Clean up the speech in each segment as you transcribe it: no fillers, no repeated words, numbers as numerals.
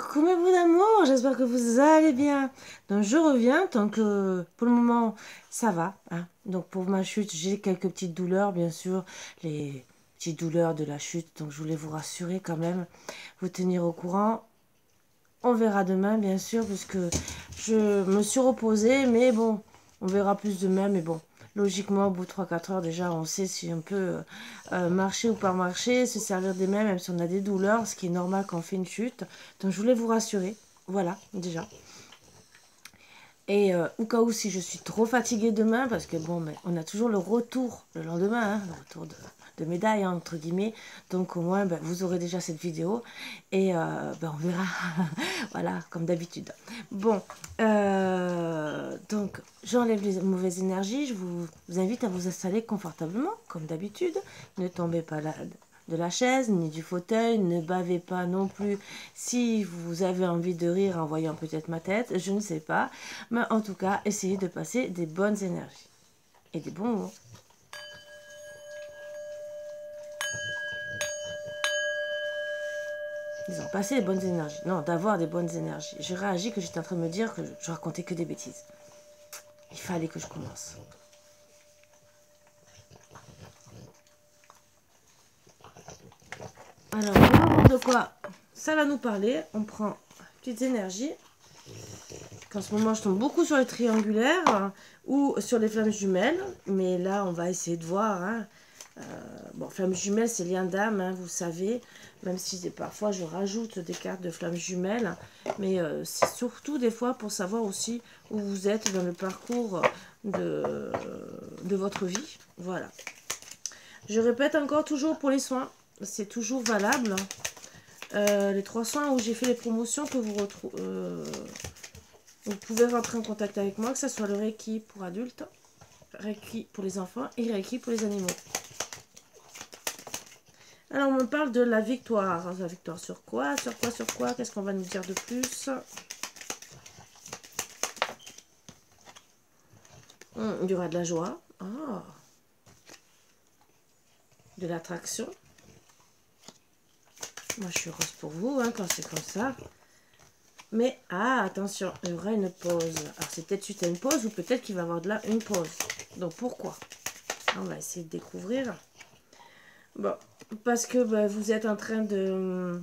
Coucou mes bouts d'amour, j'espère que vous allez bien. Donc je reviens, tant que pour le moment ça va, hein. Donc pour ma chute, j'ai quelques petites douleurs, bien sûr, les petites douleurs de la chute. Donc je voulais vous rassurer quand même, vous tenir au courant. On verra demain, bien sûr, puisque je me suis reposée, mais bon, on verra plus demain, mais bon. Logiquement, au bout de 3-4 heures, déjà, on sait si on peut marcher ou pas marcher, se servir des mains, même si on a des douleurs, ce qui est normal quand on fait une chute. Donc, je voulais vous rassurer. Voilà, déjà. Et au cas où, si je suis trop fatiguée demain, parce que bon, mais on a toujours le retour le lendemain, hein, le retour de médaille, hein, entre guillemets. Donc au moins, ben, vous aurez déjà cette vidéo et ben, on verra. Voilà, comme d'habitude. Bon, donc j'enlève les mauvaises énergies. Je vous invite à vous installer confortablement, comme d'habitude. Ne tombez pas là de la chaise, ni du fauteuil, ne bavez pas non plus si vous avez envie de rire en voyant peut-être ma tête, je ne sais pas. Mais en tout cas, essayez de passer des bonnes énergies et des bons mots. Ils ont passé des bonnes énergies. Non, d'avoir des bonnes énergies. J'ai réagi que j'étais en train de me dire que je racontais que des bêtises. Il fallait que je commence. Alors, on va voir de quoi ça va nous parler. On prend petites énergies. En ce moment, je tombe beaucoup sur les triangulaires ou sur les flammes jumelles. Mais là, on va essayer de voir. Hein. Bon, flammes jumelles, c'est lien d'âme, hein, vous savez. Même si parfois, je rajoute des cartes de flammes jumelles. Mais c'est surtout des fois pour savoir aussi où vous êtes dans le parcours de votre vie. Voilà. Je répète encore toujours pour les soins. C'est toujours valable. Les 3 soins où j'ai fait les promotions que vous retrouvez... vous pouvez rentrer en contact avec moi, que ce soit le Reiki pour adultes, Reiki pour les enfants et Reiki pour les animaux. Alors, on me parle de la victoire. La victoire sur quoi? Sur quoi? Sur quoi? Qu'est-ce qu'on va nous dire de plus? Il y aura de la joie. Oh. De l'attraction. Moi, je suis heureuse pour vous hein, quand c'est comme ça. Mais, attention, il y aura une pause. Alors, c'est peut-être suite à une pause ou peut-être qu'il va y avoir de là une pause. Donc, pourquoi? On va essayer de découvrir. Bon, parce que bah, vous êtes en train de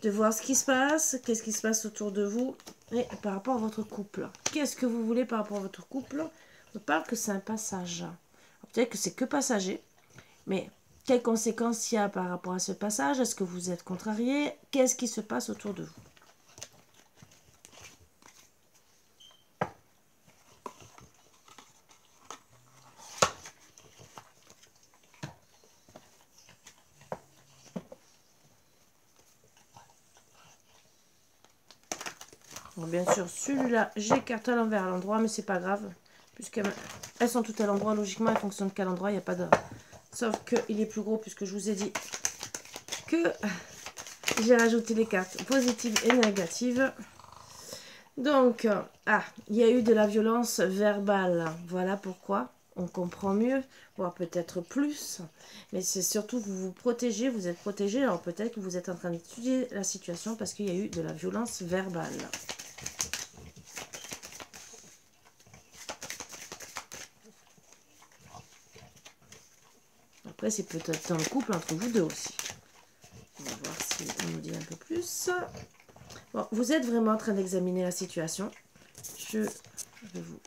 voir ce qui se passe, qu'est-ce qui se passe autour de vous et par rapport à votre couple. Qu'est-ce que vous voulez par rapport à votre couple? On parle que c'est un passage. Peut-être que c'est que passager, mais quelles conséquences il y a par rapport à ce passage? Est-ce que vous êtes contrarié? Qu'est-ce qui se passe autour de vous? Bon, bien sûr, celui-là, j'écarte à l'envers à l'endroit, mais c'est pas grave. Puisqu'elles sont toutes à l'endroit, logiquement, elles fonctionnent qu'à l'endroit, il n'y a pas de... Sauf qu'il est plus gros, puisque je vous ai dit que j'ai rajouté les cartes positives et négatives. Donc, il y a eu de la violence verbale. Voilà pourquoi. On comprend mieux, voire peut-être plus. Mais c'est surtout vous vous protégez, vous êtes protégé. Alors peut-être que vous êtes en train d'étudier la situation parce qu'il y a eu de la violence verbale. Après, c'est peut-être dans le couple entre vous deux aussi. On va voir si on nous dit un peu plus. Bon, vous êtes vraiment en train d'examiner la situation. Je vais vous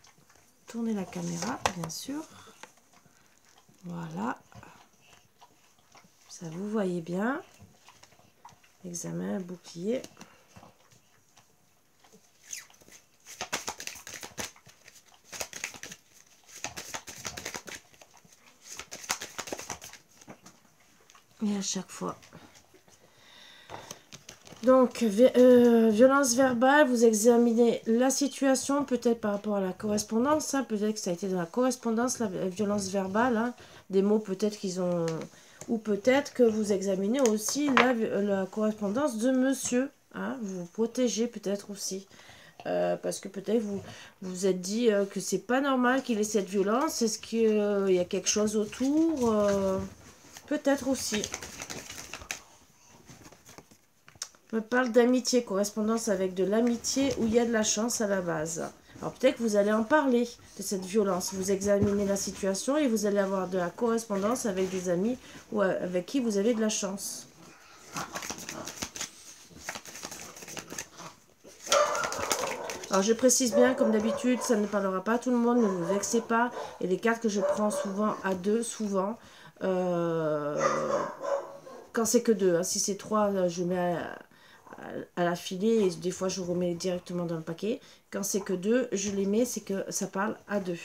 tourner la caméra, bien sûr. Voilà. Ça, vous voyez bien. Examen, bouclier. Et à chaque fois. Donc, violence verbale, vous examinez la situation, peut-être par rapport à la correspondance. Hein, peut-être que ça a été dans la correspondance, la violence verbale. Hein, des mots peut-être qu'ils ont... Ou peut-être que vous examinez aussi la correspondance de monsieur. Hein, vous vous protégez peut-être aussi. Parce que peut-être vous vous êtes dit que c'est pas normal qu'il ait cette violence. Est-ce qu'il y a quelque chose autour? Peut-être aussi. On me parle d'amitié, correspondance avec de l'amitié où il y a de la chance à la base. Alors peut-être que vous allez en parler de cette violence. Vous examinez la situation et vous allez avoir de la correspondance avec des amis ou avec qui vous avez de la chance. Alors je précise bien, comme d'habitude, ça ne parlera pas à tout le monde, ne vous vexez pas. Et les cartes que je prends souvent à deux, souvent, quand c'est que deux, hein. Si c'est trois, je mets à l'affilée et des fois je remets directement dans le paquet. Quand c'est que deux, je les mets, c'est que ça parle à deux.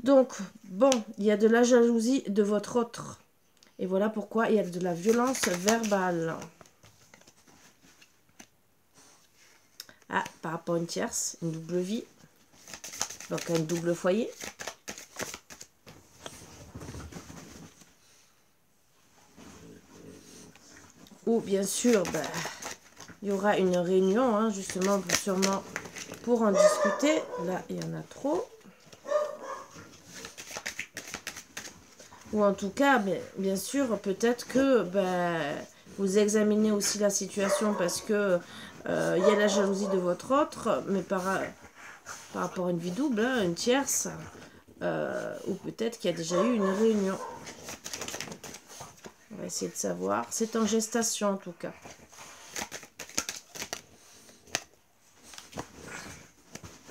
Donc, bon, il y a de la jalousie de votre autre. Et voilà pourquoi il y a de la violence verbale. Ah, par rapport à une tierce, une double vie. Donc un double foyer. Ou bien sûr, ben, il y aura une réunion, hein, justement, sûrement pour en discuter. Là, il y en a trop. Ou en tout cas, bien sûr, peut-être que vous examinez aussi la situation parce que il y a la jalousie de votre autre, mais par rapport à une vie double, hein, une tierce, ou peut-être qu'il y a déjà eu une réunion. On va essayer de savoir. C'est en gestation en tout cas.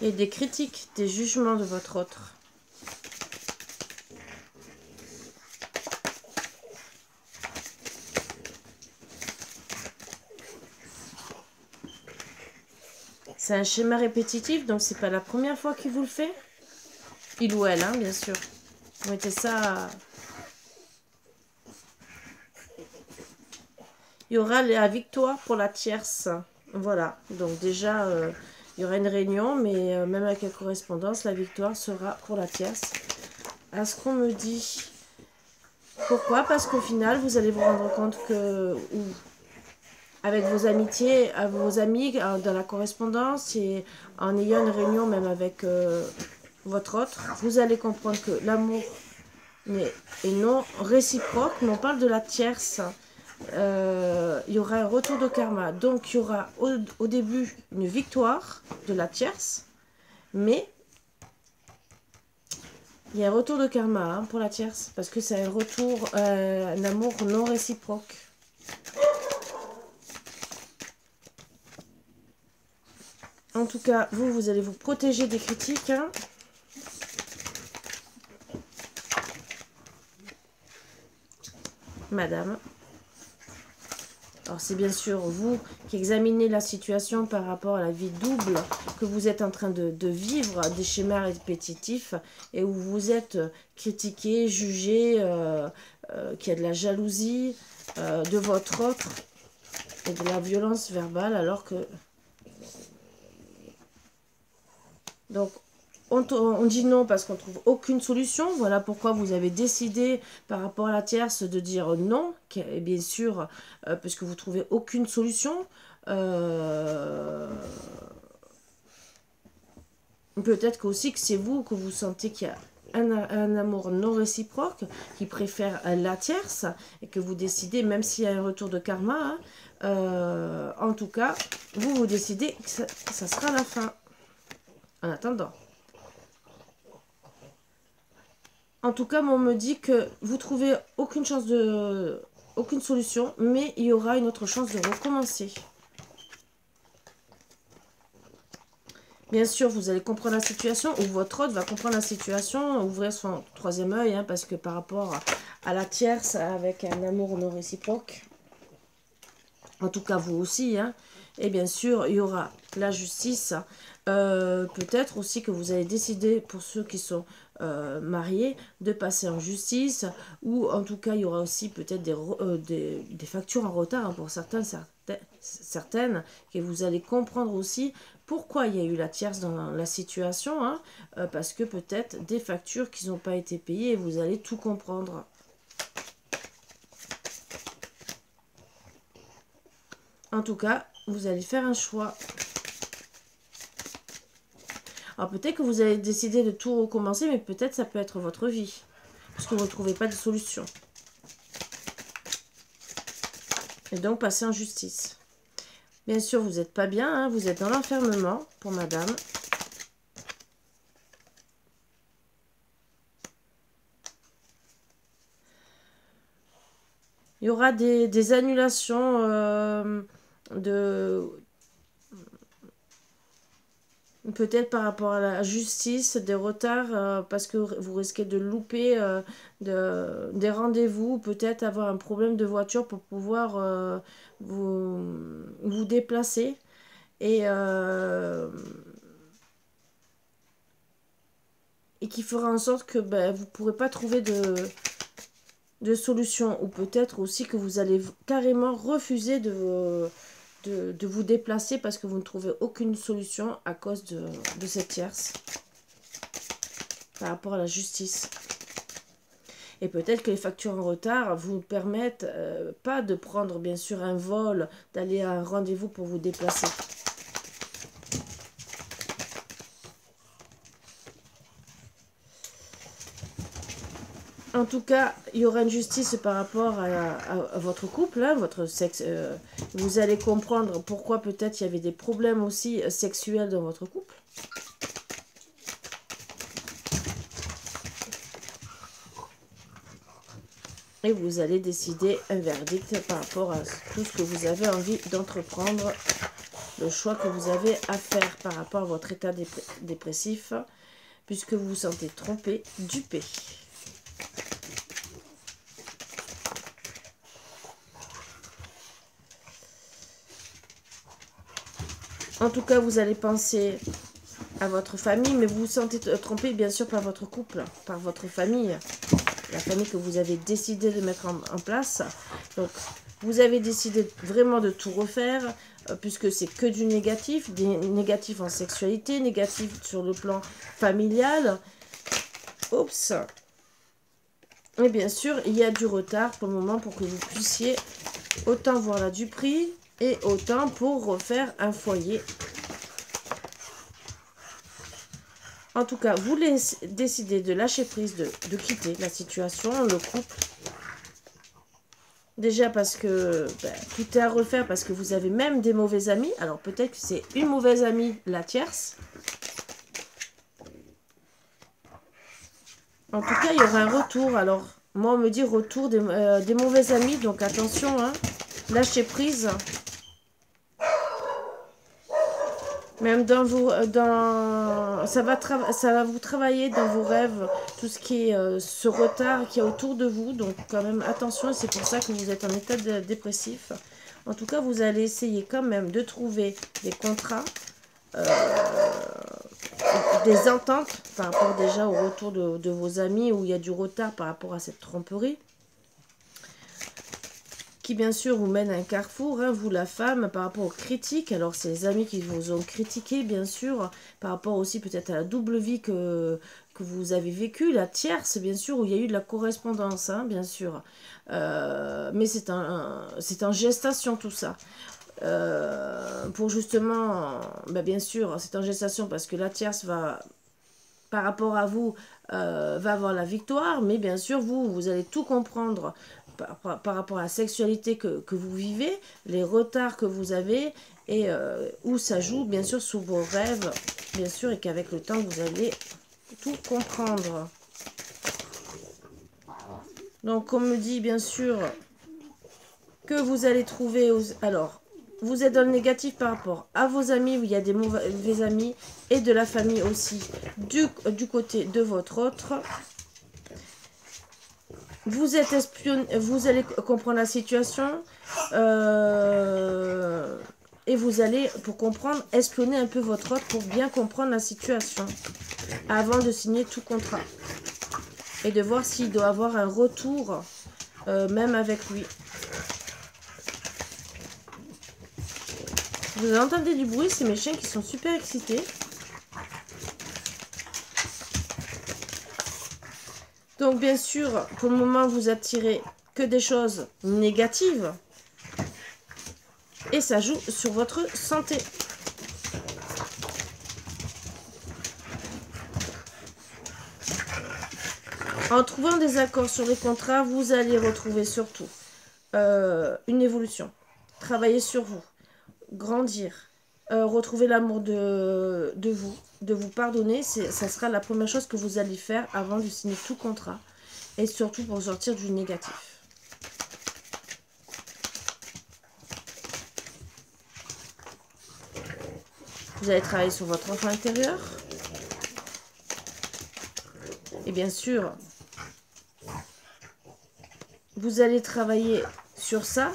Et des critiques, des jugements de votre autre. C'est un schéma répétitif, donc c'est pas la première fois qu'il vous le fait. Il ou elle, hein, bien sûr. Vous mettez ça... Il y aura la victoire pour la tierce. Voilà, donc déjà, il y aura une réunion, mais même avec la correspondance, la victoire sera pour la tierce. À ce qu'on me dit. Pourquoi? Parce qu'au final, vous allez vous rendre compte que... avec vos amitiés, à vos amis, dans la correspondance, et en ayant une réunion même avec votre autre, vous allez comprendre que l'amour est non réciproque, mais on parle de la tierce. Il y aura un retour de karma. Donc, il y aura au début une victoire de la tierce, mais il y a un retour de karma, hein, pour la tierce, parce que c'est un retour, un amour non réciproque. En tout cas, vous allez vous protéger des critiques, hein. Madame. Alors, c'est bien sûr vous qui examinez la situation par rapport à la vie double que vous êtes en train de vivre, des schémas répétitifs, et où vous êtes critiqué, jugé, qu'il y a de la jalousie de votre autre et de la violence verbale, alors que... Donc, on dit non parce qu'on ne trouve aucune solution. Voilà pourquoi vous avez décidé par rapport à la tierce de dire non. Et bien sûr, parce que vous ne trouvez aucune solution. Peut-être aussi que c'est vous que vous sentez qu'il y a un amour non réciproque, qui préfère la tierce, et que vous décidez, même s'il y a un retour de karma, hein, en tout cas, vous décidez que ça sera la fin. En attendant. En tout cas, on me dit que vous trouvez aucune chance de... aucune solution, mais il y aura une autre chance de recommencer. Bien sûr, vous allez comprendre la situation, ou votre autre va comprendre la situation, ouvrir son troisième œil, hein, parce que par rapport à la tierce, avec un amour non réciproque, en tout cas vous aussi, hein, et bien sûr, il y aura la justice. Peut-être aussi que vous allez décider, pour ceux qui sont mariés, de passer en justice, ou en tout cas il y aura aussi peut-être des factures en retard, hein, pour certaines, et vous allez comprendre aussi pourquoi il y a eu la tierce dans la situation, hein, parce que peut-être des factures qui n'ont pas été payées, et vous allez tout comprendre. En tout cas, vous allez faire un choix. Alors peut-être que vous allez décider de tout recommencer, mais peut-être ça peut être votre vie. Parce que vous ne trouvez pas de solution. Et donc passer en justice. Bien sûr, vous n'êtes pas bien, hein, vous êtes dans l'enfermement pour madame. Il y aura des annulations peut-être par rapport à la justice, des retards, parce que vous risquez de louper des rendez-vous, peut-être avoir un problème de voiture pour pouvoir vous déplacer. Et qui fera en sorte que ben, vous ne pourrez pas trouver de solution. Ou peut-être aussi que vous allez carrément refuser de vous déplacer parce que vous ne trouvez aucune solution à cause de cette tierce par rapport à la justice. Et peut-être que les factures en retard vous permettent pas de prendre bien sûr un vol, d'aller à un rendez-vous pour vous déplacer. En tout cas, il y aura une justice par rapport à votre couple, hein, votre sexe. Vous allez comprendre pourquoi peut-être il y avait des problèmes aussi sexuels dans votre couple. Et vous allez décider un verdict par rapport à tout ce que vous avez envie d'entreprendre, le choix que vous avez à faire par rapport à votre état dépressif, puisque vous vous sentez trompé, dupé. En tout cas, vous allez penser à votre famille, mais vous vous sentez trompé, bien sûr, par votre couple, par votre famille, la famille que vous avez décidé de mettre en place. Donc, vous avez décidé vraiment de tout refaire, puisque c'est que du négatif, des négatifs en sexualité, négatifs sur le plan familial. Oups. Et bien sûr, il y a du retard pour le moment pour que vous puissiez autant voir là du prix et autant pour refaire un foyer. En tout cas, vous décidez de lâcher prise, de quitter la situation, le couple. Déjà parce que ben, tout est à refaire, parce que vous avez même des mauvais amis. Alors peut-être que c'est une mauvaise amie, la tierce. En tout cas, il y aura un retour. Alors, moi, on me dit retour des mauvais amis. Donc attention, hein, lâchez prise. Même dans vos, ça va vous travailler dans vos rêves, tout ce qui est ce retard qu'il y a autour de vous. Donc quand même attention, c'est pour ça que vous êtes en état dépressif. En tout cas, vous allez essayer quand même de trouver des contrats, des ententes par rapport déjà au retour de vos amis où il y a du retard par rapport à cette tromperie. Qui bien sûr vous mène à un carrefour, hein, vous la femme, par rapport aux critiques. Alors c'est les amis qui vous ont critiqué bien sûr, par rapport aussi peut-être à la double vie que vous avez vécue, la tierce bien sûr, où il y a eu de la correspondance, hein, bien sûr. Mais c'est en gestation tout ça. Pour justement, ben bien sûr, c'est en gestation parce que la tierce va, par rapport à vous, va avoir la victoire, mais bien sûr vous allez tout comprendre par rapport à la sexualité que vous vivez, les retards que vous avez, et où ça joue bien sûr sous vos rêves, bien sûr, et qu'avec le temps vous allez tout comprendre. Donc on me dit bien sûr que vous allez trouver, alors vous êtes dans le négatif par rapport à vos amis, où il y a des mauvais amis, et de la famille aussi, du côté de votre autre. Vous êtes espionné, vous allez comprendre la situation et vous allez, pour comprendre, espionner un peu votre autre pour bien comprendre la situation avant de signer tout contrat et de voir s'il doit avoir un retour même avec lui. Vous entendez du bruit, c'est mes chiens qui sont super excités. Donc, bien sûr, pour le moment, vous attirez que des choses négatives. Et ça joue sur votre santé. En trouvant des accords sur les contrats, vous allez retrouver surtout une évolution. travailler sur vous, grandir, retrouver l'amour de vous pardonner, ça sera la première chose que vous allez faire avant de signer tout contrat. Et surtout pour sortir du négatif. Vous allez travailler sur votre enfant intérieur. Et bien sûr, vous allez travailler sur ça.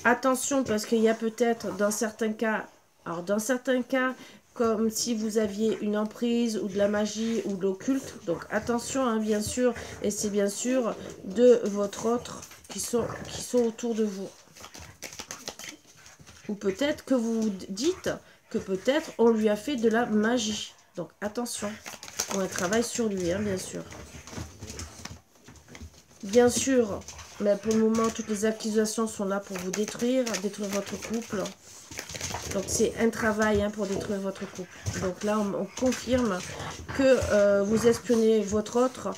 Attention, parce qu'il y a peut-être dans certains cas, alors dans certains cas, comme si vous aviez une emprise ou de la magie ou de l'occulte. Donc attention, hein, bien sûr, et c'est bien sûr de votre autre qui sont autour de vous. Ou peut-être que vous dites que peut-être on lui a fait de la magie. Donc attention, on travaille sur lui, hein, bien sûr. Bien sûr, mais pour le moment, toutes les accusations sont là pour vous détruire votre couple. Donc c'est un travail, hein, pour détruire votre couple. Donc là, on confirme que vous espionnez votre autre.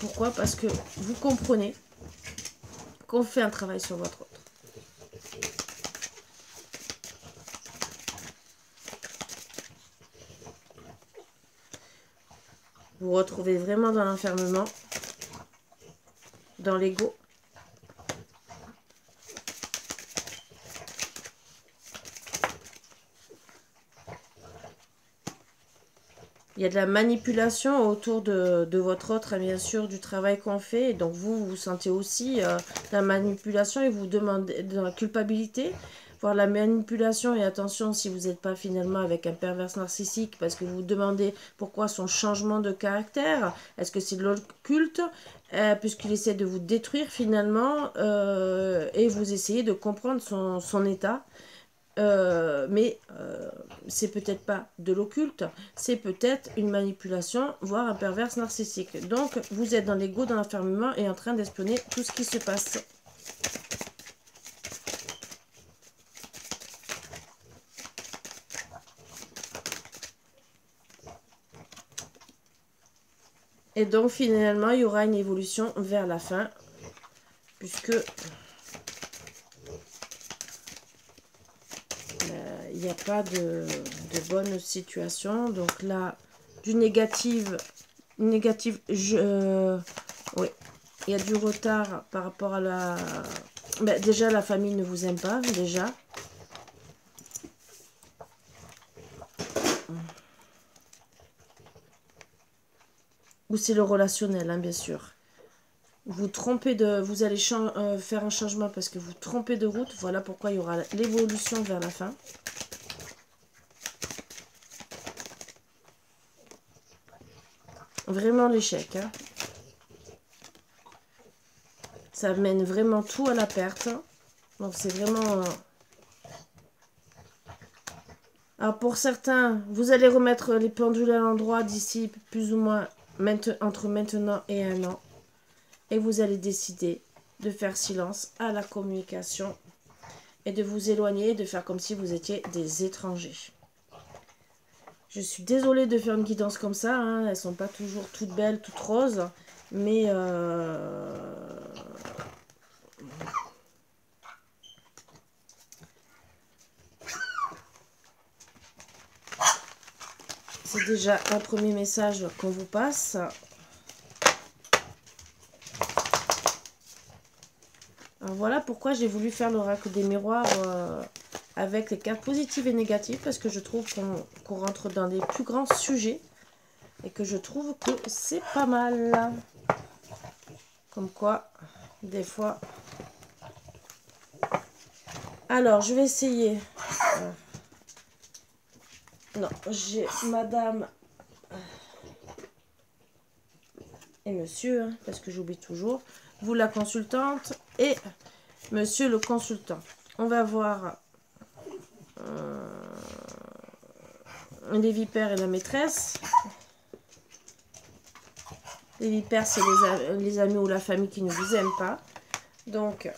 Pourquoi? Parce que vous comprenez qu'on fait un travail sur votre autre. Vous vous retrouvez vraiment dans l'enfermement, dans l'ego. Il y a de la manipulation autour de votre autre, bien sûr, du travail qu'on fait. Et donc vous, vous sentez aussi la manipulation et vous demandez de la culpabilité. Voir la manipulation, et attention si vous n'êtes pas finalement avec un pervers narcissique, parce que vous vous demandez pourquoi son changement de caractère. Est-ce que c'est de l'occulte, puisqu'il essaie de vous détruire finalement, et vous essayez de comprendre son état. Mais c'est peut-être pas de l'occulte, c'est peut-être une manipulation, voire un pervers narcissique. Donc vous êtes dans l'ego, dans l'enfermement et en train d'espionner tout ce qui se passe. Et donc finalement il y aura une évolution vers la fin, puisque il n'y a pas de bonne situation. Donc là, du négatif, oui, il y a du retard par rapport à la... Ben, déjà, la famille ne vous aime pas, déjà. Ou c'est le relationnel, hein, bien sûr. Vous trompez vous allez faire un changement parce que vous trompez de route. Voilà pourquoi il y aura l'évolution vers la fin. Vraiment l'échec, hein. Ça mène vraiment tout à la perte. Donc c'est vraiment... Alors pour certains, vous allez remettre les pendules à l'endroit d'ici plus ou moins entre maintenant et 1 an. Et vous allez décider de faire silence à la communication et de vous éloigner, de faire comme si vous étiez des étrangers. Je suis désolée de faire une guidance comme ça, hein. Elles ne sont pas toujours toutes belles, toutes roses, mais c'est déjà un premier message qu'on vous passe. Alors voilà pourquoi j'ai voulu faire l'oracle des miroirs avec les cartes positives et négatives, parce que je trouve qu'on rentre dans les plus grands sujets et que je trouve que c'est pas mal. Comme quoi, des fois... Alors, je vais essayer... Non, j'ai madame et monsieur, hein, parce que j'oublie toujours. Vous la consultante et monsieur le consultant. On va voir les vipères et la maîtresse. Les vipères, c'est les amis ou la famille qui ne vous aiment pas. Donc,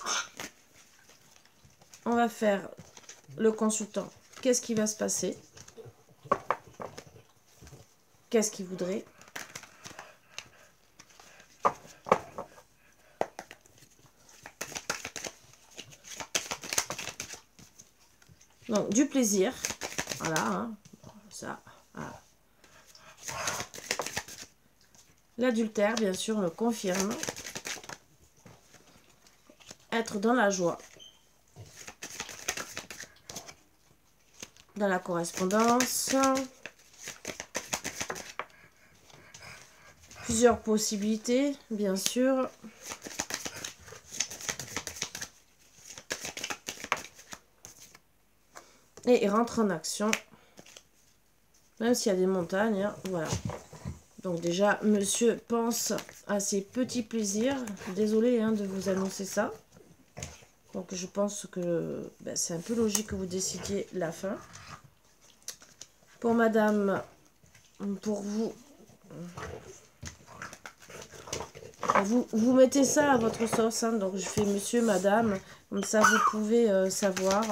on va faire le consultant. Qu'est-ce qui va se passer? Qu'est-ce qu'il voudrait? Donc, du plaisir. Voilà, hein. Ça, voilà. L'adultère, bien sûr, le confirme. Être dans la joie. Dans la correspondance. Plusieurs possibilités, bien sûr. Et il rentre en action. Même s'il y a des montagnes, hein, voilà. Donc déjà, monsieur pense à ses petits plaisirs. Désolée hein, de vous annoncer ça. Donc je pense que ben, c'est un peu logique que vous décidiez la fin. Pour madame, pour vous, vous mettez ça à votre sauce. Hein, donc je fais monsieur, madame. Comme ça, vous pouvez savoir.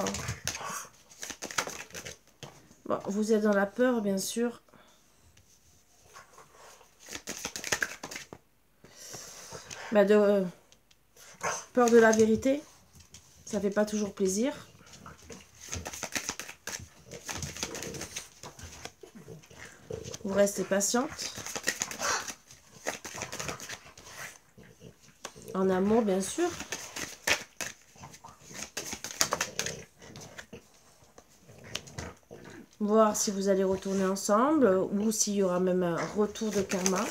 Bon, vous êtes dans la peur, bien sûr. Bah peur de la vérité. Ça fait pas toujours plaisir. Vous restez patiente. En amour, bien sûr. Voir si vous allez retourner ensemble ou s'il y aura même un retour de karma.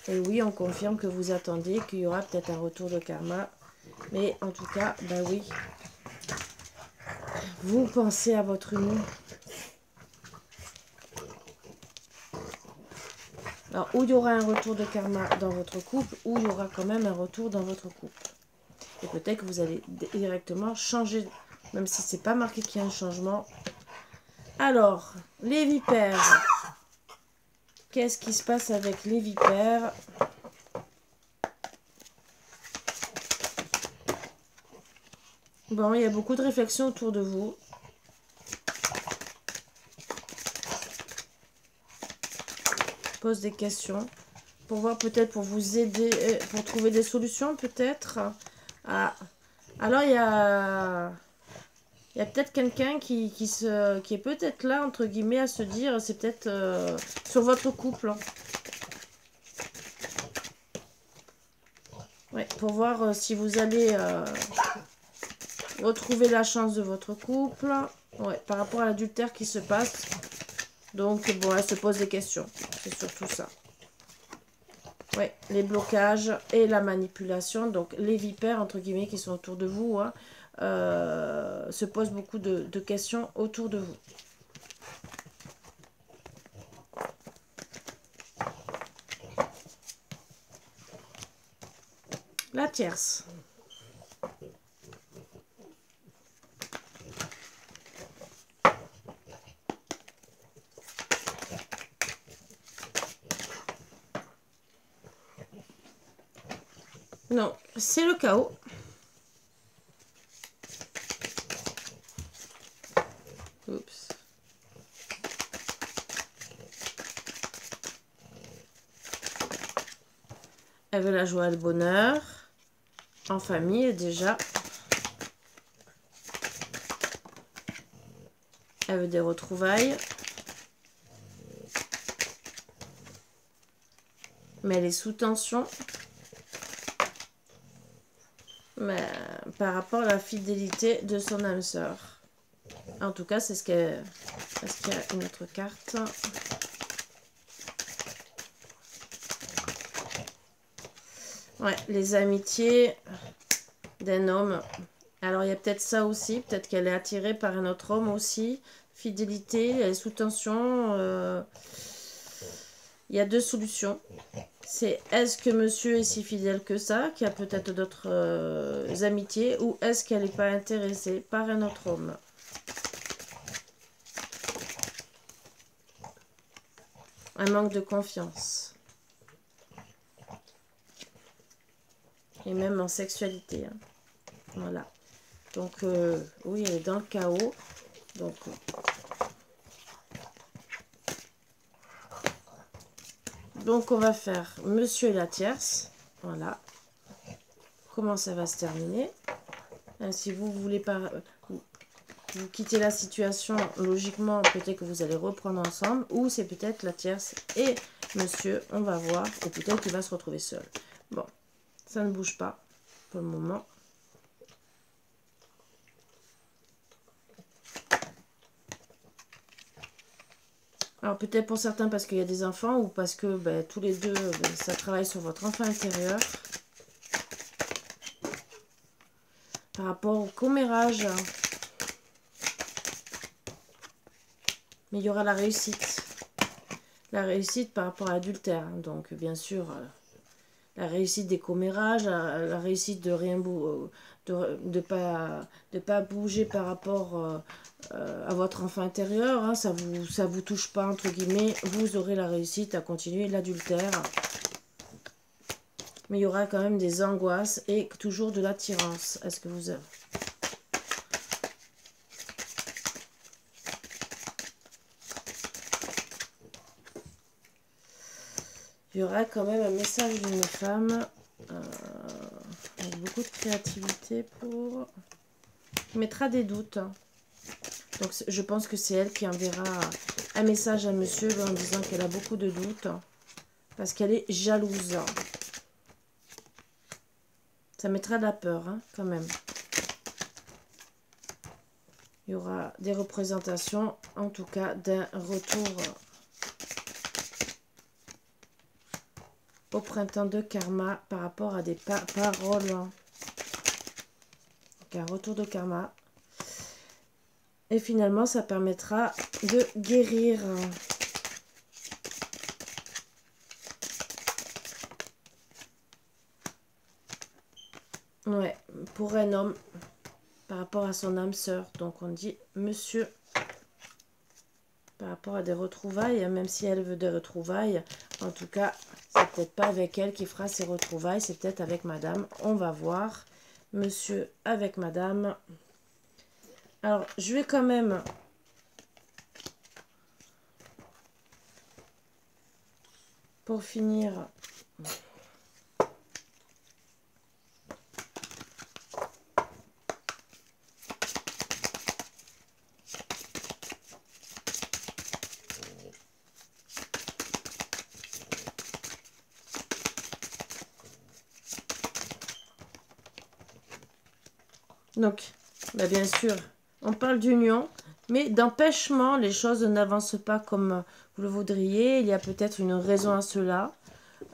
Et oui, on confirme que vous attendez qu'il y aura peut-être un retour de karma. Mais en tout cas, bah oui. Vous pensez à votre union. Alors, où il y aura un retour de karma dans votre couple, ou il y aura quand même un retour dans votre couple. Et peut-être que vous allez directement changer, même si c'est pas marqué qu'il y a un changement. Alors, les vipères. Qu'est-ce qui se passe avec les vipères? Bon, il y a beaucoup de réflexions autour de vous. Pose des questions. Pour voir peut-être, pour vous aider, pour trouver des solutions peut-être. Ah. Alors, il y a peut-être quelqu'un qui est peut-être là, entre guillemets, à se dire, c'est peut-être sur votre couple. Ouais, pour voir si vous allez retrouver la chance de votre couple. Ouais, par rapport à l'adultère qui se passe. Donc, bon, elle se pose des questions. C'est surtout ça. Ouais, les blocages et la manipulation. Donc, les vipères, entre guillemets, qui sont autour de vous, hein, se posent beaucoup de questions autour de vous. La tierce. Non, c'est le chaos. Oups. Elle veut la joie et le bonheur. En famille, déjà. Elle veut des retrouvailles. Mais elle est sous tension. Mais par rapport à la fidélité de son âme sœur. En tout cas, c'est ce qu'elle... Est-ce qu'il y a une autre carte? Ouais, les amitiés d'un homme. Alors, il y a peut-être ça aussi. Peut-être qu'elle est attirée par un autre homme aussi. Fidélité, elle est sous tension. Il y a deux solutions. C'est est-ce que monsieur est si fidèle que ça, qu'il y a peut-être d'autres amitiés, ou est-ce qu'elle n'est pas intéressée par un autre homme? Un manque de confiance. Et même en sexualité. Hein. Voilà. Donc, oui, elle est dans le chaos. Donc, on va faire monsieur et la tierce. Voilà. Comment ça va se terminer? Si vous voulez pas... vous quittez la situation, logiquement, peut-être que vous allez reprendre ensemble, ou c'est peut-être la tierce et monsieur, on va voir, ou peut-être qu'il va se retrouver seul. Bon, ça ne bouge pas pour le moment. Alors peut-être pour certains parce qu'il y a des enfants ou parce que ben, tous les deux, ben, ça travaille sur votre enfant intérieur. Par rapport au commérage. Mais il y aura la réussite. La réussite par rapport à l'adultère. Donc bien sûr, la réussite des commérages, la réussite de rien de pas bouger par rapport à votre enfant intérieur, hein, ça vous touche pas entre guillemets, vous aurez la réussite à continuer l'adultère. Mais il y aura quand même des angoisses et toujours de l'attirance. Est-ce que vous avez... Il y aura quand même un message d'une femme avec beaucoup de créativité pour... qui mettra des doutes. Donc je pense que c'est elle qui enverra un message à monsieur en disant qu'elle a beaucoup de doutes. Parce qu'elle est jalouse. Ça mettra de la peur, hein, quand même. Il y aura des représentations, en tout cas, d'un retour au printemps de karma par rapport à des paroles. Donc, un retour de karma. Et finalement, ça permettra de guérir. Ouais, pour un homme, par rapport à son âme sœur. Donc on dit monsieur, par rapport à des retrouvailles, même si elle veut des retrouvailles, en tout cas, c'est peut-être pas avec elle qui fera ses retrouvailles, c'est peut-être avec madame. On va voir. Monsieur avec madame. Alors, je vais quand même... Pour finir... Donc, bah bien sûr, on parle d'union, mais d'empêchement, les choses n'avancent pas comme vous le voudriez. Il y a peut-être une raison à cela.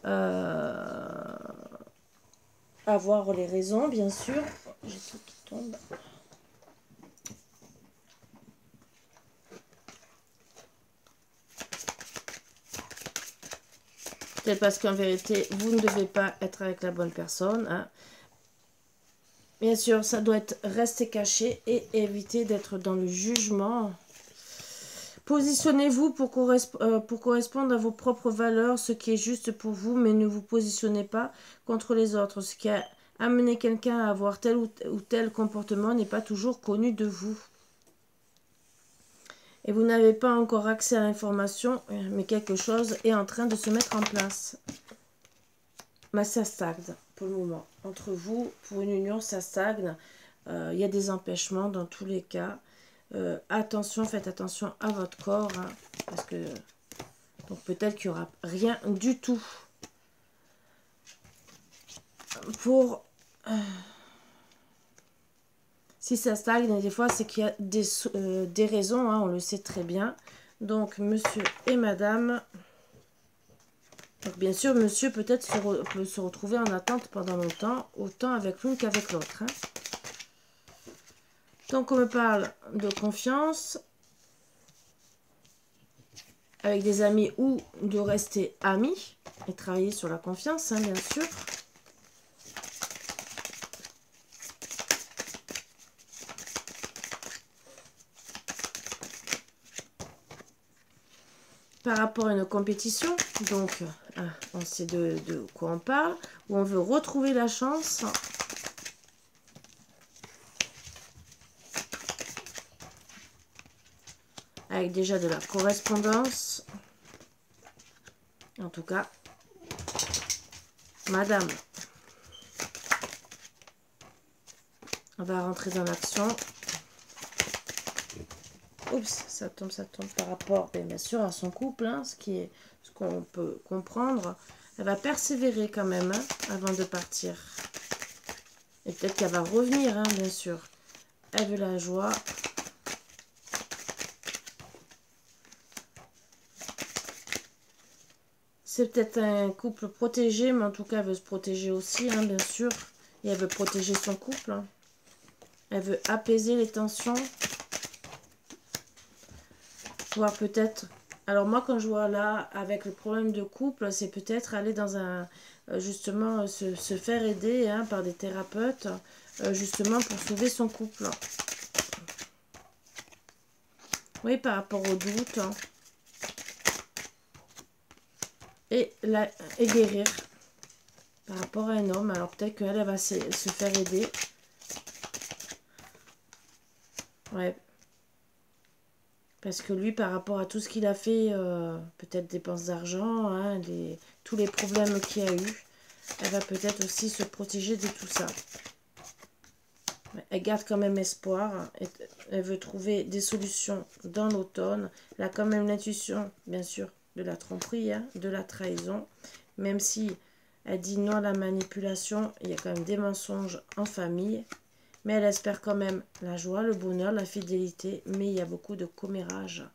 À voir les raisons, bien sûr. J'ai tout qui tombe. Peut-être parce qu'en vérité, vous ne devez pas être avec la bonne personne, hein. Bien sûr, ça doit être rester caché et éviter d'être dans le jugement. Positionnez-vous pour correspondre à vos propres valeurs, ce qui est juste pour vous, mais ne vous positionnez pas contre les autres. Ce qui a amené quelqu'un à avoir tel ou tel comportement n'est pas toujours connu de vous. Et vous n'avez pas encore accès à l'information, mais quelque chose est en train de se mettre en place. Mais ça stagne pour le moment. Entre vous, pour une union, ça stagne. Il y a des empêchements dans tous les cas. Attention, faites attention à votre corps. Hein, parce que donc peut-être qu'il n'y aura rien du tout. Pour... si ça stagne, des fois, c'est qu'il y a des raisons. Hein, on le sait très bien. Donc, monsieur et madame... Donc, bien sûr, monsieur peut-être peut se retrouver en attente pendant longtemps, autant avec l'une qu'avec l'autre. Hein. Donc, on me parle de confiance, avec des amis ou de rester amis, et travailler sur la confiance, hein, bien sûr. Par rapport à une compétition, donc on sait de quoi on parle, où on veut retrouver la chance. Avec déjà de la correspondance. En tout cas, madame, on va rentrer dans l'action. oups, ça tombe par rapport, bien sûr, à son couple, hein, ce qu'on peut comprendre. Elle va persévérer quand même, hein, avant de partir. Et peut-être qu'elle va revenir, hein, bien sûr. Elle veut la joie. C'est peut-être un couple protégé, mais en tout cas, elle veut se protéger aussi, hein, bien sûr. Et elle veut protéger son couple. Hein. Elle veut apaiser les tensions. Voir peut-être... Alors moi, quand je vois là, avec le problème de couple, c'est peut-être aller dans un... justement, se faire aider, hein, par des thérapeutes, justement pour sauver son couple. Oui, par rapport au doute. Hein. Et guérir par rapport à un homme. Alors peut-être qu'elle va se faire aider. Ouais. Parce que lui, par rapport à tout ce qu'il a fait, peut-être dépenses d'argent, hein, tous les problèmes qu'il y a eu, elle va peut-être aussi se protéger de tout ça. Elle garde quand même espoir. Elle veut trouver des solutions dans l'automne. Elle a quand même l'intuition, bien sûr, de la tromperie, hein, de la trahison. Même si elle dit non à la manipulation, il y a quand même des mensonges en famille. Mais elle espère quand même la joie, le bonheur, la fidélité. Mais il y a beaucoup de commérage.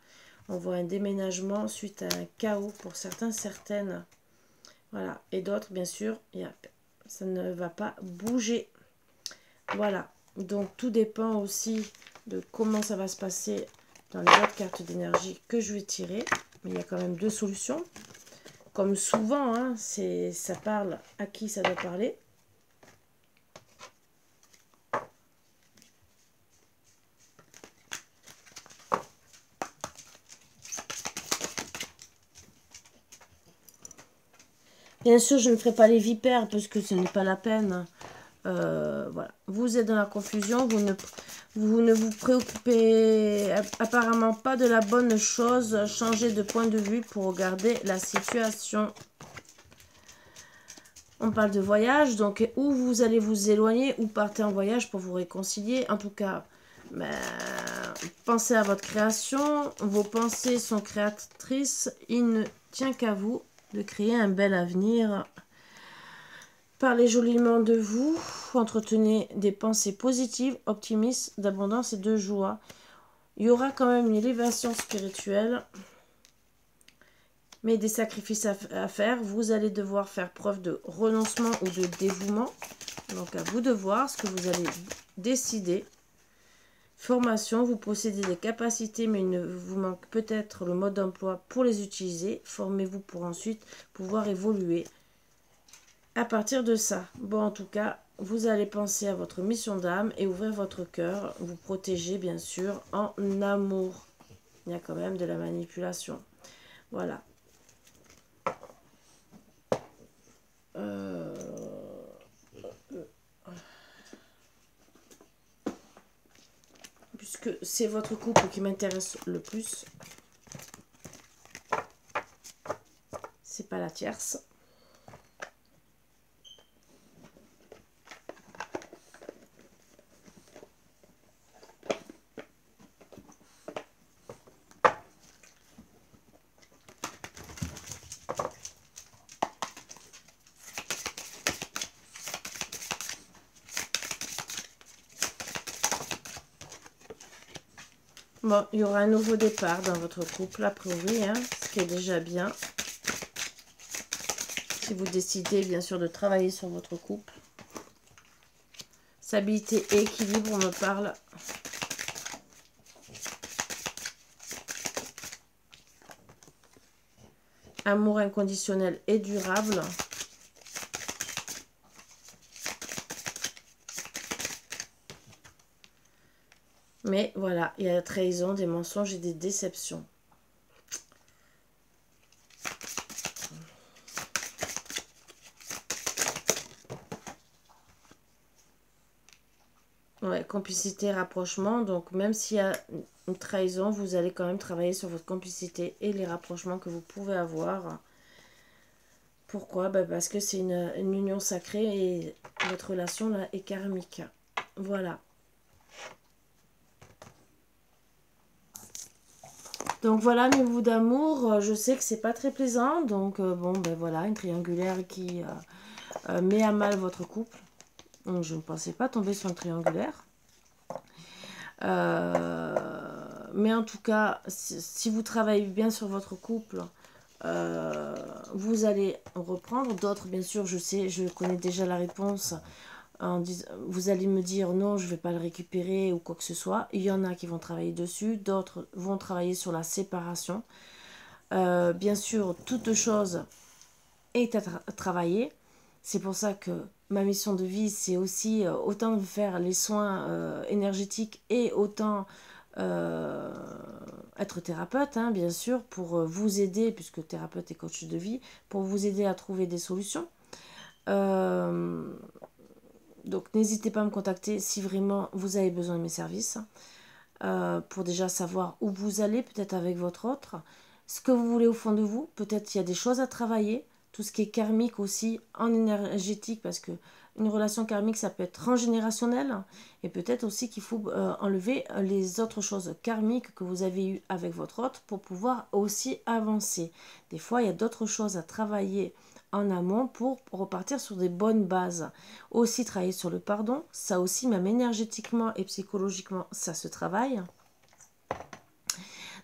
On voit un déménagement suite à un chaos pour certains, certaines. Voilà. Et d'autres, bien sûr, ça ne va pas bouger. Voilà. Donc, tout dépend aussi de comment ça va se passer dans les autres cartes d'énergie que je vais tirer. Mais il y a quand même deux solutions. Comme souvent, hein, ça parle à qui ça doit parler. Bien sûr, je ne ferai pas les vipères parce que ce n'est pas la peine. Voilà. Vous êtes dans la confusion, vous ne vous préoccupez apparemment pas de la bonne chose. Changez de point de vue pour regarder la situation. On parle de voyage, donc où vous allez vous éloigner ou partez en voyage pour vous réconcilier. En tout cas, ben, pensez à votre création. Vos pensées sont créatrices. Il ne tient qu'à vous de créer un bel avenir. Parlez joliment de vous, entretenez des pensées positives, optimistes, d'abondance et de joie. Il y aura quand même une élévation spirituelle, mais des sacrifices à faire. Vous allez devoir faire preuve de renoncement ou de dévouement. Donc à vous de voir ce que vous allez décider. Formation, vous possédez des capacités, mais il ne vous manque peut-être le mode d'emploi pour les utiliser. Formez-vous pour ensuite pouvoir évoluer. À partir de ça, bon, en tout cas, vous allez penser à votre mission d'âme et ouvrir votre cœur, vous protéger bien sûr en amour. Il y a quand même de la manipulation. Voilà. Puisque c'est votre couple qui m'intéresse le plus, c'est pas la tierce. Bon, il y aura un nouveau départ dans votre couple, a priori, hein, ce qui est déjà bien. Si vous décidez, bien sûr, de travailler sur votre couple. Stabilité et équilibre, on me parle. Amour inconditionnel et durable. Mais voilà, il y a la trahison, des mensonges et des déceptions. Ouais, complicité, rapprochement. Donc même s'il y a une trahison, vous allez quand même travailler sur votre complicité et les rapprochements que vous pouvez avoir. Pourquoi? Ben parce que c'est une union sacrée et votre relation là est karmique. Voilà. Donc voilà mes bouts d'amour, je sais que c'est pas très plaisant, donc bon ben voilà, une triangulaire qui met à mal votre couple. Donc je ne pensais pas tomber sur une triangulaire. Mais en tout cas, si vous travaillez bien sur votre couple, vous allez reprendre. D'autres, bien sûr, je sais, je connais déjà la réponse. Vous allez me dire non, je ne vais pas le récupérer ou quoi que ce soit. Il y en a qui vont travailler dessus, d'autres vont travailler sur la séparation. Bien sûr, toute chose est à travailler. C'est pour ça que ma mission de vie, c'est aussi autant de faire les soins énergétiques et autant être thérapeute, hein, bien sûr, pour vous aider, puisque thérapeute et coach de vie, pour vous aider à trouver des solutions. Donc n'hésitez pas à me contacter si vraiment vous avez besoin de mes services, pour déjà savoir où vous allez, peut-être avec votre autre, ce que vous voulez au fond de vous, peut-être il y a des choses à travailler, tout ce qui est karmique aussi, en énergétique, parce que une relation karmique, ça peut être transgénérationnel, et peut-être aussi qu'il faut enlever les autres choses karmiques que vous avez eues avec votre autre pour pouvoir aussi avancer. Des fois, il y a d'autres choses à travailler en amont pour repartir sur des bonnes bases. Aussi travailler sur le pardon, ça aussi, même énergétiquement et psychologiquement, ça se travaille.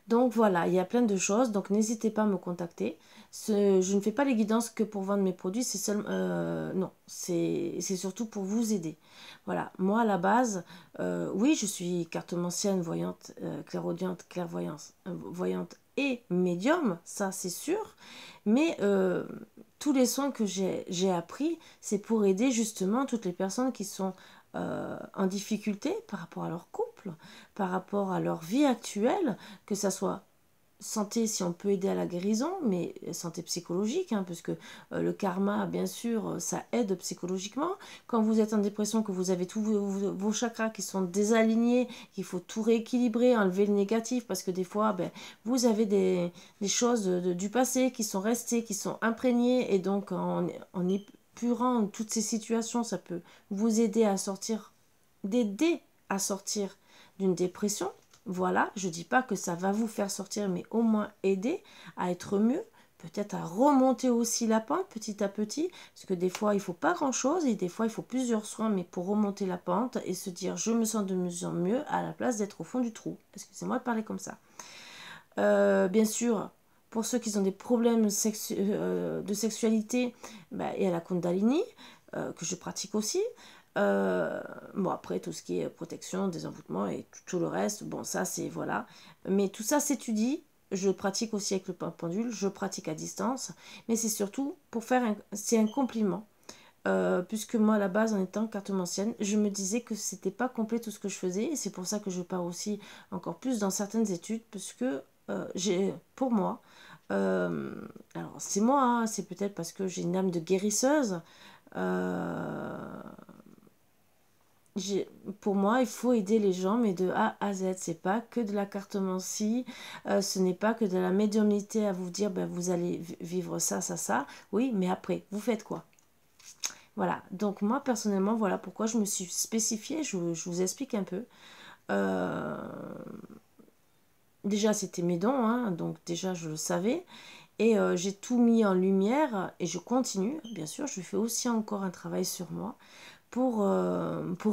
Donc voilà, il y a plein de choses, donc n'hésitez pas à me contacter. Je ne fais pas les guidances que pour vendre mes produits, c'est seulement non, c'est surtout pour vous aider. Voilà, moi à la base, oui, je suis cartomancienne, voyante, clairaudiente, clairvoyance, voyante et médium, ça c'est sûr, mais tous les soins que j'ai appris, c'est pour aider justement toutes les personnes qui sont en difficulté par rapport à leur couple, par rapport à leur vie actuelle, que ça soit santé si on peut aider à la guérison, mais santé psychologique, hein, parce que le karma, bien sûr, ça aide psychologiquement. Quand vous êtes en dépression, que vous avez tous vos chakras qui sont désalignés, il faut tout rééquilibrer, enlever le négatif, parce que des fois, ben, vous avez des choses du passé qui sont restées, qui sont imprégnées, et donc en épurant toutes ces situations, ça peut vous aider à sortir, d'aider à sortir d'une dépression. Voilà, je ne dis pas que ça va vous faire sortir, mais au moins aider à être mieux, peut-être à remonter aussi la pente petit à petit, parce que des fois il ne faut pas grand-chose et des fois il faut plusieurs soins, mais pour remonter la pente et se dire je me sens de mieux en mieux à la place d'être au fond du trou. Excusez-moi de parler comme ça. Bien sûr, pour ceux qui ont des problèmes de sexualité, bah, il y a la Kundalini, que je pratique aussi. Bon, après, tout ce qui est protection, désenvoûtement et tout le reste, bon, ça, c'est, voilà. Mais tout ça s'étudie. Je pratique aussi avec le pendule, je pratique à distance. Mais c'est surtout pour faire c'est un compliment. Puisque moi, à la base, en étant cartomancienne, je me disais que c'était pas complet tout ce que je faisais. Et c'est pour ça que je pars aussi encore plus dans certaines études, parce que pour moi, alors c'est moi, hein, c'est peut-être parce que j'ai une âme de guérisseuse. Euh, pour moi, il faut aider les gens, mais de A à Z. C'est pas que de la cartomancie, ce n'est pas que de la médiumnité à vous dire, ben, vous allez vivre ça, ça, ça. Oui, mais après, vous faites quoi? Voilà, donc moi personnellement, voilà pourquoi je me suis spécifiée, je vous explique un peu. Euh, Déjà, c'était mes dons, hein, donc déjà je le savais. Et j'ai tout mis en lumière et je continue. Bien sûr, je fais aussi encore un travail sur moi pour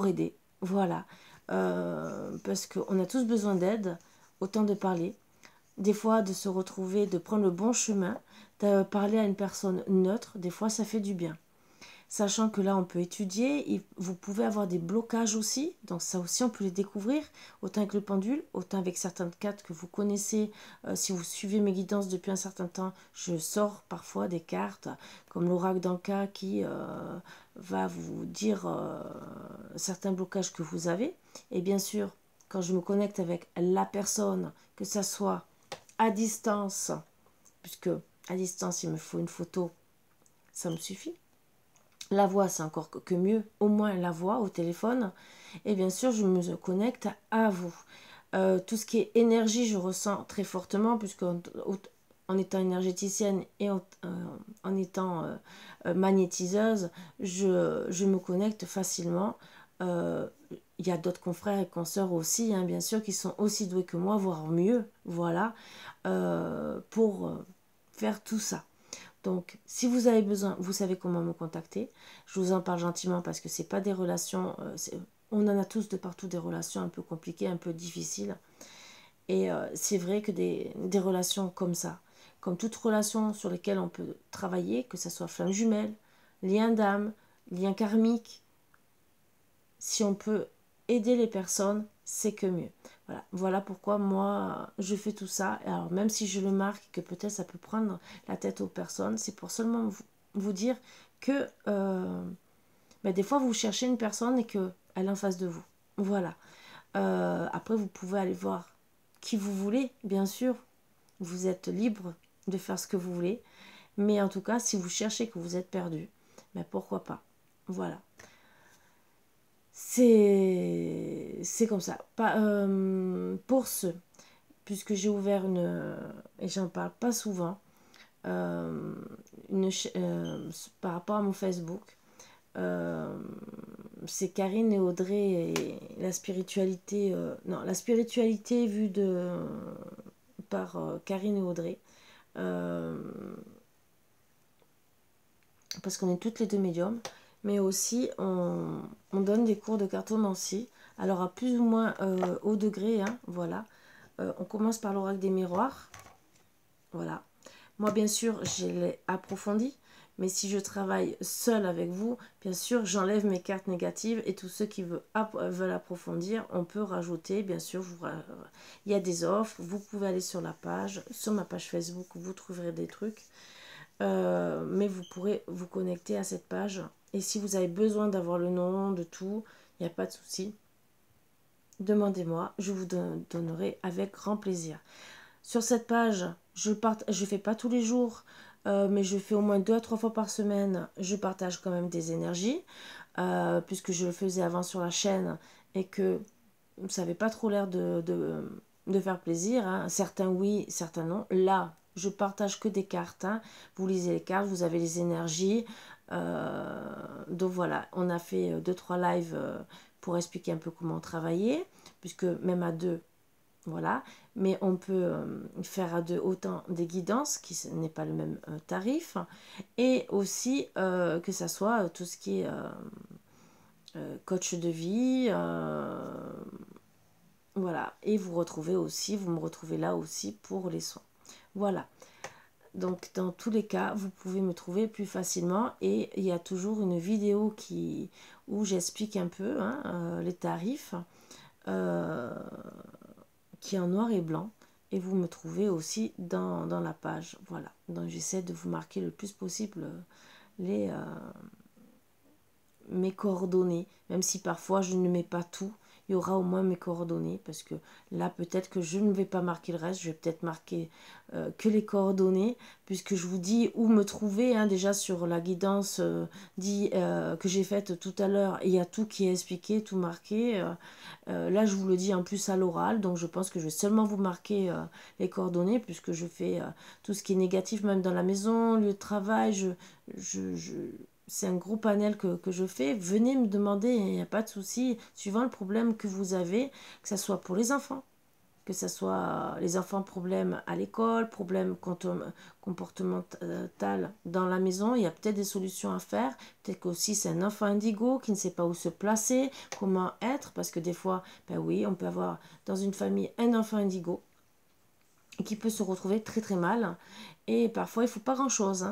aider. Voilà. Parce qu'on a tous besoin d'aide, autant de parler. Des fois, de se retrouver, de prendre le bon chemin, de parler à une personne neutre, des fois, ça fait du bien. Sachant que là, on peut étudier, et vous pouvez avoir des blocages aussi, donc ça aussi, on peut les découvrir, autant avec le pendule, autant avec certaines cartes que vous connaissez. Si vous suivez mes guidances depuis un certain temps, je sors parfois des cartes, comme l'oracle d'Anka qui va vous dire certains blocages que vous avez. Et bien sûr, quand je me connecte avec la personne, que ça soit à distance, puisque à distance, il me faut une photo, ça me suffit. La voix, c'est encore que mieux, au moins la voix au téléphone. Et bien sûr, je me connecte à vous. Tout ce qui est énergie, je ressens très fortement, puisque en étant énergéticienne et en étant magnétiseuse, je me connecte facilement. Il il y a d'autres confrères et consoeurs aussi, hein, bien sûr, qui sont aussi doués que moi, voire mieux, voilà, pour faire tout ça. Donc, si vous avez besoin, vous savez comment me contacter. Je vous en parle gentiment parce que c'est pas des relations, on en a tous de partout des relations un peu compliquées, un peu difficiles. Et c'est vrai que des relations comme ça, comme toute relation sur lesquelles on peut travailler, que ce soit flamme jumelle, lien d'âme, lien karmique, si on peut aider les personnes, c'est que mieux. Voilà, voilà pourquoi moi je fais tout ça. Alors même si je le marque, que peut-être ça peut prendre la tête aux personnes, c'est pour seulement vous dire que ben, des fois vous cherchez une personne et qu'elle est en face de vous. Voilà. Après vous pouvez aller voir qui vous voulez, bien sûr. Vous êtes libre de faire ce que vous voulez. Mais en tout cas, si vous cherchez que vous êtes perdu, ben pourquoi pas. Voilà. C'est comme ça. Pour ceux, puisque j'ai ouvert et j'en parle pas souvent, euh, par rapport à mon Facebook, euh, c'est Karine et Audrey et la spiritualité, non, la spiritualité vue par Karine et Audrey. Euh, parce qu'on est toutes les deux médiums, mais aussi on donne des cours de cartomancie, alors à plus ou moins haut degré, hein, voilà. On commence par l'oracle des miroirs, voilà. Moi, bien sûr, je l'ai approfondi, mais si je travaille seule avec vous, bien sûr, j'enlève mes cartes négatives et tous ceux qui veulent approfondir, on peut rajouter, bien sûr, il y a des offres, vous pouvez aller sur la page, sur ma page Facebook, vous trouverez des trucs. Mais vous pourrez vous connecter à cette page. Et si vous avez besoin d'avoir le nom de tout, il n'y a pas de souci. Demandez-moi, je vous donnerai avec grand plaisir. Sur cette page, je fais pas tous les jours, mais je fais au moins 2 à 3 fois par semaine. Je partage quand même des énergies, puisque je le faisais avant sur la chaîne et que ça n'avait pas trop l'air de faire plaisir, hein. Certains oui, certains non. Là, je partage que des cartes, hein. Vous lisez les cartes, vous avez les énergies. Donc voilà, on a fait 2-3 lives pour expliquer un peu comment travailler, puisque même à deux, voilà. Mais on peut faire à deux autant des guidances, qui n'est pas le même tarif, et aussi que ça soit tout ce qui est coach de vie, voilà, et vous me retrouvez là aussi pour les soins. Voilà, donc dans tous les cas, vous pouvez me trouver plus facilement et il y a toujours une vidéo où j'explique un peu, hein, les tarifs, euh, qui est en noir et blanc. Et vous me trouvez aussi dans la page. Voilà, donc j'essaie de vous marquer le plus possible mes coordonnées, même si parfois je ne mets pas tout, il y aura au moins mes coordonnées, parce que là peut-être que je ne vais pas marquer le reste, je vais peut-être marquer que les coordonnées, puisque je vous dis où me trouver, hein, déjà sur la guidance que j'ai faite tout à l'heure, il y a tout qui est expliqué, tout marqué, là je vous le dis en plus à l'oral, donc je pense que je vais seulement vous marquer les coordonnées, puisque je fais tout ce qui est négatif, même dans la maison, lieu de travail, c'est un gros panel que je fais. Venez me demander, il n'y a pas de souci, suivant le problème que vous avez, que ce soit pour les enfants, que ce soit les enfants problèmes à l'école, problèmes comportemental dans la maison, il y a peut-être des solutions à faire. Peut-être qu'aussi c'est un enfant indigo qui ne sait pas où se placer, comment être, parce que des fois, ben oui, on peut avoir dans une famille un enfant indigo qui peut se retrouver très très mal. Et parfois, il ne faut pas grand-chose,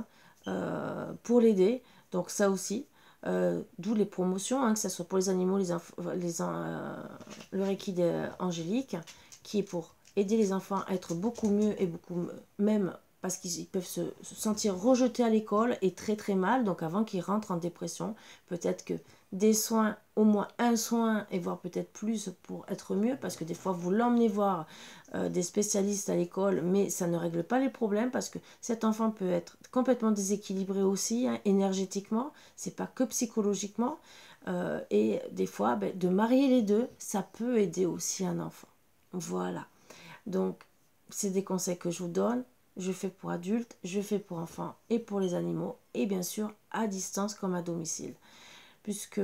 hein, pour l'aider. Donc ça aussi, d'où les promotions, hein, que ce soit pour les animaux, le Reiki angélique, qui est pour aider les enfants à être beaucoup mieux et beaucoup même parce qu'ils peuvent se sentir rejetés à l'école et très très mal, donc avant qu'ils rentrent en dépression, peut-être que des soins, au moins un soin et voire peut-être plus pour être mieux, parce que des fois vous l'emmenez voir des spécialistes à l'école, mais ça ne règle pas les problèmes parce que cet enfant peut être complètement déséquilibré aussi, hein, énergétiquement, c'est pas que psychologiquement, et des fois de marier les deux, ça peut aider aussi un enfant. Voilà, donc c'est des conseils que je vous donne. Je fais pour adultes, je fais pour enfants et pour les animaux, et bien sûr à distance comme à domicile, puisque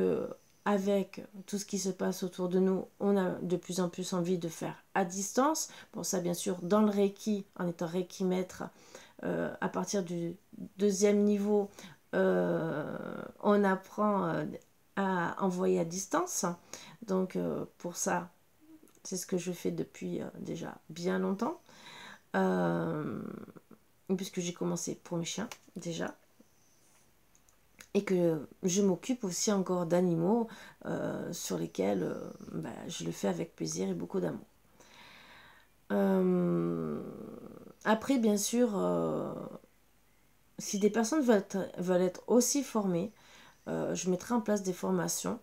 avec tout ce qui se passe autour de nous, on a de plus en plus envie de faire à distance. Pour ça, bien sûr, dans le Reiki, en étant Reiki maître, à partir du 2e niveau, on apprend à envoyer à distance. Donc, pour ça, c'est ce que je fais depuis déjà bien longtemps. Puisque j'ai commencé pour mes chiens, déjà. Et que je m'occupe aussi encore d'animaux sur lesquels je le fais avec plaisir et beaucoup d'amour. Après, bien sûr, si des personnes veulent être aussi formées, je mettrai en place des formations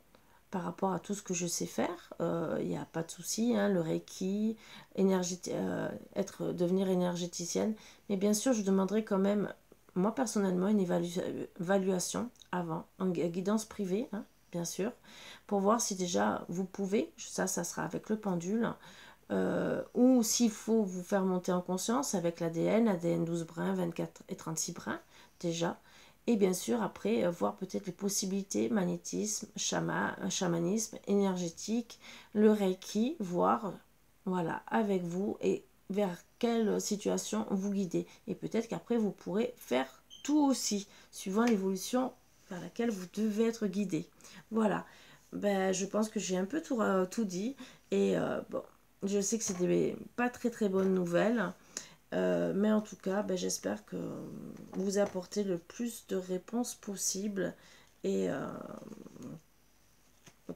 par rapport à tout ce que je sais faire. Il n'y a pas de souci, hein, le Reiki, devenir énergéticienne. Mais bien sûr, je demanderai quand même, moi personnellement, une évaluation avant, en guidance privée, hein, bien sûr, pour voir si déjà vous pouvez, ça sera avec le pendule, ou s'il faut vous faire monter en conscience avec l'ADN 12 brins, 24 et 36 brins, déjà. Et bien sûr, après, voir peut-être les possibilités, magnétisme, chamanisme, énergétique, le Reiki, voir, voilà, avec vous et vers quelle situation vous guidez. Et peut-être qu'après, vous pourrez faire tout aussi, suivant l'évolution vers laquelle vous devez être guidé. Voilà, je pense que j'ai un peu tout dit. Et bon, je sais que c'est des pas très très bonnes nouvelles. Mais en tout cas, j'espère que vous apportez le plus de réponses possible et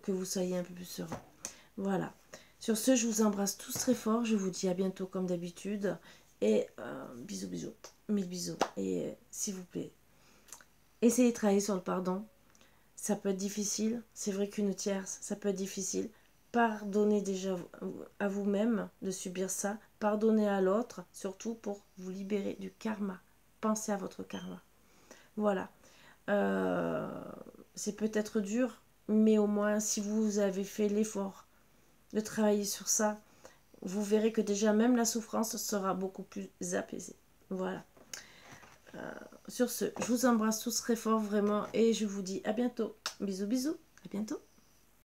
que vous soyez un peu plus serein. Voilà. Sur ce, je vous embrasse tous très fort. Je vous dis à bientôt comme d'habitude. Et bisous, bisous. Mille bisous. Et s'il vous plaît, essayez de travailler sur le pardon. Ça peut être difficile. C'est vrai qu'une tierce, ça peut être difficile. Pardonnez déjà à vous-même de subir ça. Pardonnez à l'autre, surtout pour vous libérer du karma. Pensez à votre karma. Voilà. C'est peut-être dur, mais au moins si vous avez fait l'effort de travailler sur ça, vous verrez que déjà même la souffrance sera beaucoup plus apaisée. Voilà. Sur ce, je vous embrasse tous très fort vraiment et je vous dis à bientôt. Bisous bisous, à bientôt.